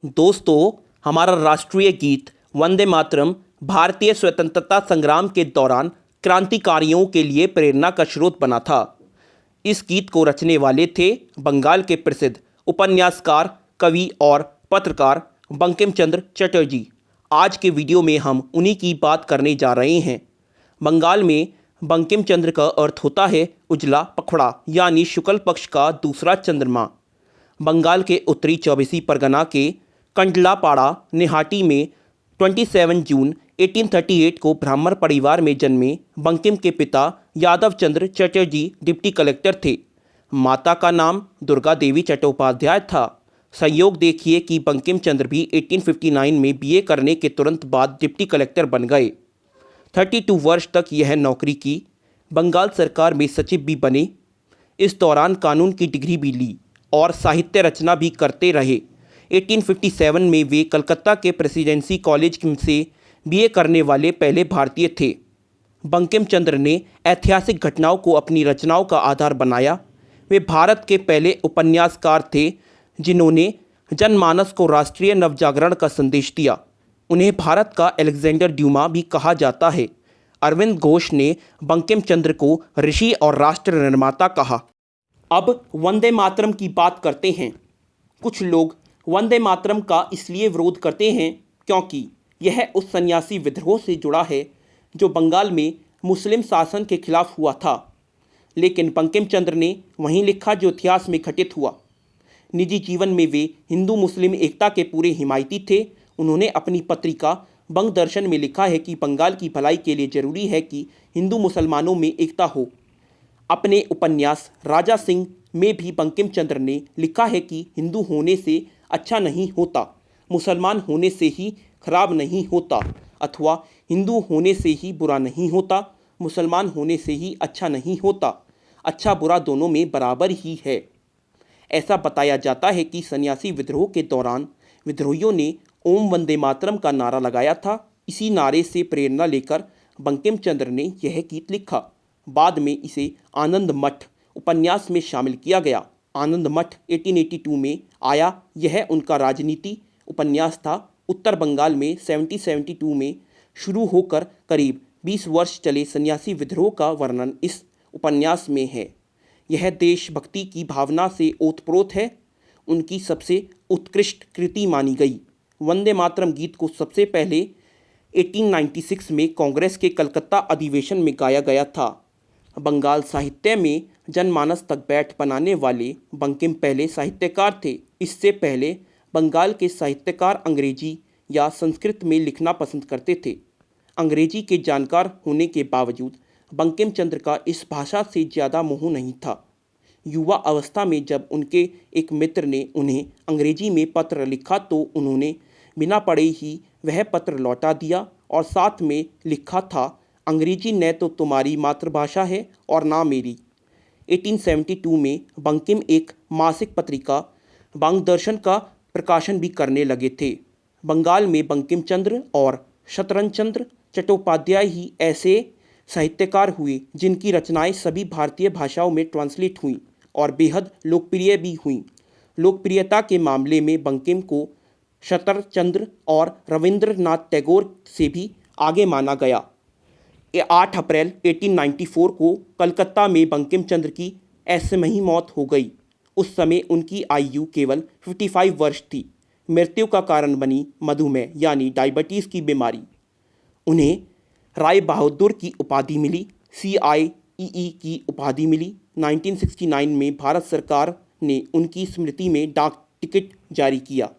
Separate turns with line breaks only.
दोस्तों, हमारा राष्ट्रीय गीत वंदे मातरम भारतीय स्वतंत्रता संग्राम के दौरान क्रांतिकारियों के लिए प्रेरणा का स्रोत बना था। इस गीत को रचने वाले थे बंगाल के प्रसिद्ध उपन्यासकार, कवि और पत्रकार बंकिम चंद्र चटर्जी। आज के वीडियो में हम उन्हीं की बात करने जा रहे हैं। बंगाल में बंकिम चंद्र का अर्थ होता है उजला पखवाड़ा, यानी शुक्ल पक्ष का दूसरा चंद्रमा। बंगाल के उत्तरी चौबीसी परगना के कंडलापाड़ा निहाटी में 27 जून 1838 को ब्राह्मण परिवार में जन्मे बंकिम के पिता यादव चंद्र चटर्जी डिप्टी कलेक्टर थे। माता का नाम दुर्गा देवी चट्टोपाध्याय था। संयोग देखिए कि बंकिम चंद्र भी 1859 में बीए करने के तुरंत बाद डिप्टी कलेक्टर बन गए। 32 वर्ष तक यह नौकरी की। बंगाल सरकार में सचिव भी बने। इस दौरान कानून की डिग्री भी ली और साहित्य रचना भी करते रहे। 1857 में वे कलकत्ता के प्रेसिडेंसी कॉलेज से बीए करने वाले पहले भारतीय थे। बंकिम चंद्र ने ऐतिहासिक घटनाओं को अपनी रचनाओं का आधार बनाया। वे भारत के पहले उपन्यासकार थे जिन्होंने जनमानस को राष्ट्रीय नवजागरण का संदेश दिया। उन्हें भारत का अलेक्जेंडर ड्यूमा भी कहा जाता है। अरविंद घोष ने बंकिम चंद्र को ऋषि और राष्ट्र निर्माता कहा। अब वंदे मातरम की बात करते हैं। कुछ लोग वंदे मातरम का इसलिए विरोध करते हैं क्योंकि यह उस सन्यासी विद्रोह से जुड़ा है जो बंगाल में मुस्लिम शासन के खिलाफ हुआ था। लेकिन बंकिम चंद्र ने वहीं लिखा जो इतिहास में घटित हुआ। निजी जीवन में वे हिंदू मुस्लिम एकता के पूरे हिमायती थे। उन्होंने अपनी पत्रिका बंग दर्शन में लिखा है कि बंगाल की भलाई के लिए जरूरी है कि हिंदू मुसलमानों में एकता हो। अपने उपन्यास राजा सिंह में भी बंकिम चंद्र ने लिखा है कि हिंदू होने से अच्छा नहीं होता, मुसलमान होने से ही खराब नहीं होता, अथवा हिंदू होने से ही बुरा नहीं होता, मुसलमान होने से ही अच्छा नहीं होता, अच्छा बुरा दोनों में बराबर ही है। ऐसा बताया जाता है कि सन्यासी विद्रोह के दौरान विद्रोहियों ने ओम वंदे मातरम का नारा लगाया था। इसी नारे से प्रेरणा लेकर बंकिम चंद्र ने यह गीत लिखा। बाद में इसे आनंद मठ उपन्यास में शामिल किया गया। आनंद मठ 1882 में आया। यह उनका राजनीति उपन्यास था। उत्तर बंगाल में 1772 में शुरू होकर करीब 20 वर्ष चले सन्यासी विद्रोह का वर्णन इस उपन्यास में है। यह देशभक्ति की भावना से ओतप्रोत है। उनकी सबसे उत्कृष्ट कृति मानी गई। वंदे मातरम गीत को सबसे पहले 1896 में कांग्रेस के कलकत्ता अधिवेशन में गाया गया था। बंगाल साहित्य में जनमानस तक बैठ बनाने वाले बंकिम पहले साहित्यकार थे। इससे पहले बंगाल के साहित्यकार अंग्रेजी या संस्कृत में लिखना पसंद करते थे। अंग्रेजी के जानकार होने के बावजूद बंकिम चंद्र का इस भाषा से ज़्यादा मोह नहीं था। युवा अवस्था में जब उनके एक मित्र ने उन्हें अंग्रेजी में पत्र लिखा तो उन्होंने बिना पढ़े ही वह पत्र लौटा दिया और साथ में लिखा था, अंग्रेजी न तो तुम्हारी मातृभाषा है और ना मेरी। 1872 में बंकिम एक मासिक पत्रिका बंग दर्शन का प्रकाशन भी करने लगे थे। बंगाल में बंकिम चंद्र और शतरंज चंद्र चट्टोपाध्याय ही ऐसे साहित्यकार हुए जिनकी रचनाएं सभी भारतीय भाषाओं में ट्रांसलेट हुईं और बेहद लोकप्रिय भी हुईं। लोकप्रियता के मामले में बंकिम को शतरचंद्र और रविंद्रनाथ टैगोर से भी आगे माना गया। 8 अप्रैल 1894 को कलकत्ता में बंकिम चंद्र की ऐसे में ही मौत हो गई। उस समय उनकी आयु केवल 55 वर्ष थी। मृत्यु का कारण बनी मधुमेह यानी डायबिटीज़ की बीमारी। उन्हें राय बहादुर की उपाधि मिली, CIEE की उपाधि मिली। 1969 में भारत सरकार ने उनकी स्मृति में डाक टिकट जारी किया।